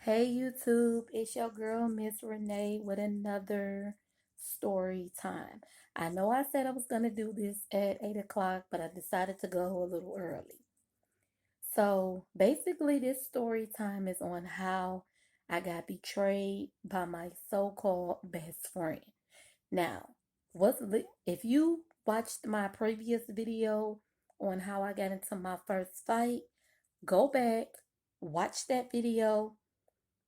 Hey YouTube, it's your girl Miss Renee with another story time. I know I said I was going to do this at 8 o'clock, but I decided to go a little early. So basically, this story time is on how I got betrayed by my so-called best friend. Now, if you watched my previous video on how I got into my first fight, go back, watch that video,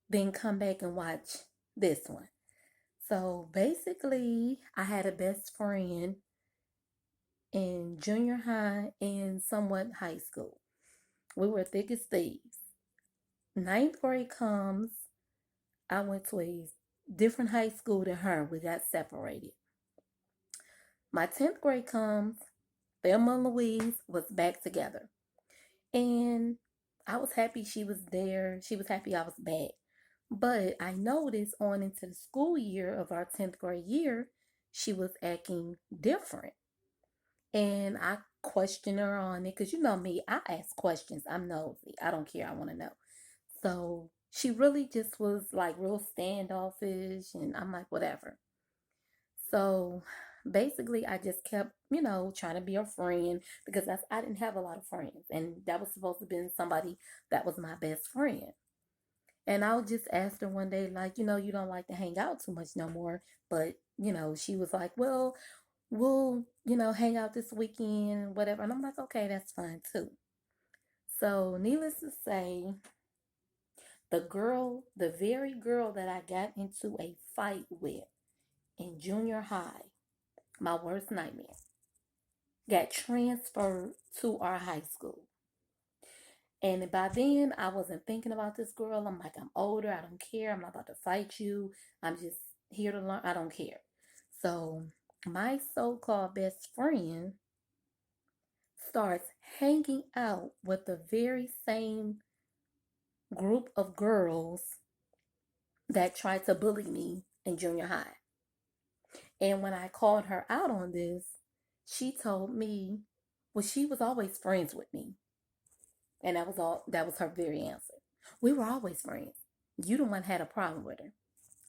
then come back and watch this one. So basically, I had a best friend in junior high and somewhat high school. We were thick as thieves. Ninth grade comes, I went to a different high school than her. We got separated. My 10th grade comes, Thelma and Louise was back together. And I was happy she was there. She was happy I was back. But I noticed on into the school year of our 10th grade year, she was acting different. And I questioned her on it because you know me, I ask questions. I'm nosy. I don't care. I want to know. So she really just was like real standoffish. And I'm like, whatever. So basically, I just kept, trying to be a friend because I didn't have a lot of friends. And that was supposed to be somebody that was my best friend. And I just asked her one day, like, you don't like to hang out too much no more. But, she was like, well, we'll, hang out this weekend, whatever. And I'm like, okay, that's fine too. So, needless to say, the very girl that I got into a fight with in junior high, my worst nightmare, got transferred to our high school. And by then, I wasn't thinking about this girl. I'm like, I'm older. I don't care. I'm not about to fight you. I'm just here to learn. I don't care. So, my so called best friend starts hanging out with the very same group of girls that tried to bully me in junior high. And when I called her out on this, she told me, well, she was always friends with me. And that was her very answer. We were always friends. You the one had a problem with her.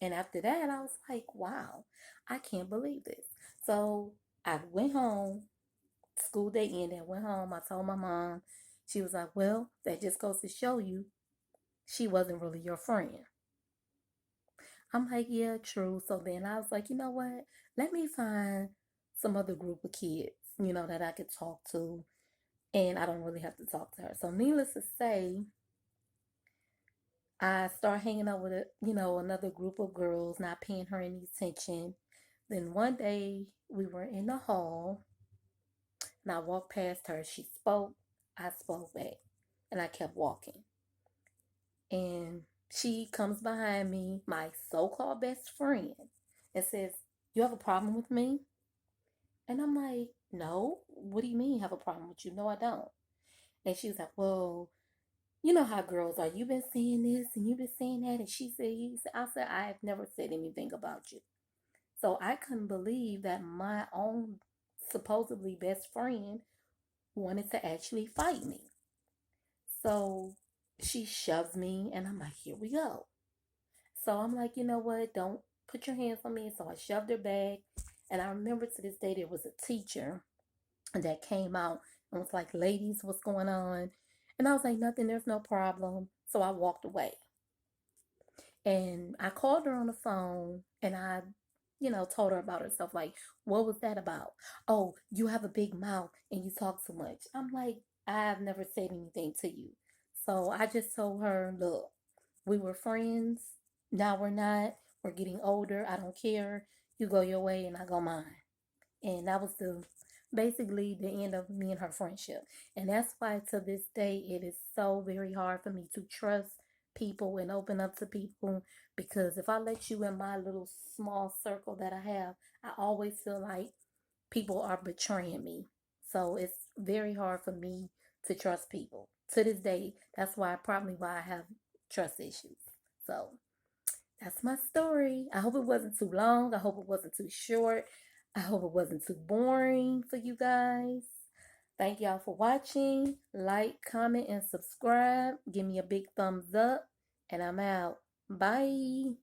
And after that, I was like, wow, I can't believe this. So I went home, school day ended, went home. I told my mom. She was like, well, that just goes to show you she wasn't really your friend. I'm like, yeah, true. So then I was like, you know what? Let me find some other group of kids, that I could talk to. And I don't really have to talk to her. So needless to say, I start hanging out with another group of girls, not paying her any attention. Then one day we were in the hall and I walked past her. She spoke, I spoke back, and I kept walking. And she comes behind me, my so-called best friend, and says, "You have a problem with me?" And I'm like, "No, what do you mean have a problem with you?" "No, I don't." And she was like, "Well, you know how girls are. You've been saying this and you've been saying that." And I said, "I have never said anything about you." So I couldn't believe that my own supposedly best friend wanted to actually fight me. So she shoves me and I'm like, here we go. So I'm like, you know what? Don't put your hands on me. So I shoved her back. And I remember to this day there was a teacher that came out and was like, ladies, what's going on? And I was like, nothing, there's no problem. So I walked away. And I called her on the phone and I, told her about herself. Like, what was that about? Oh, you have a big mouth and you talk too much. I'm like, I've never said anything to you. So I just told her, look, we were friends. Now we're not. We're getting older. I don't care. You go your way and I go mine. And that was basically the end of me and her friendship. And that's why to this day it is so very hard for me to trust people and open up to people, because if I let you in my little small circle that I have, I always feel like people are betraying me. So it's very hard for me to trust people. To this day, that's why I have trust issues. So that's my story. I hope it wasn't too long. I hope it wasn't too short. I hope it wasn't too boring for you guys. Thank y'all for watching. Like, comment, and subscribe. Give me a big thumbs up. And I'm out. Bye.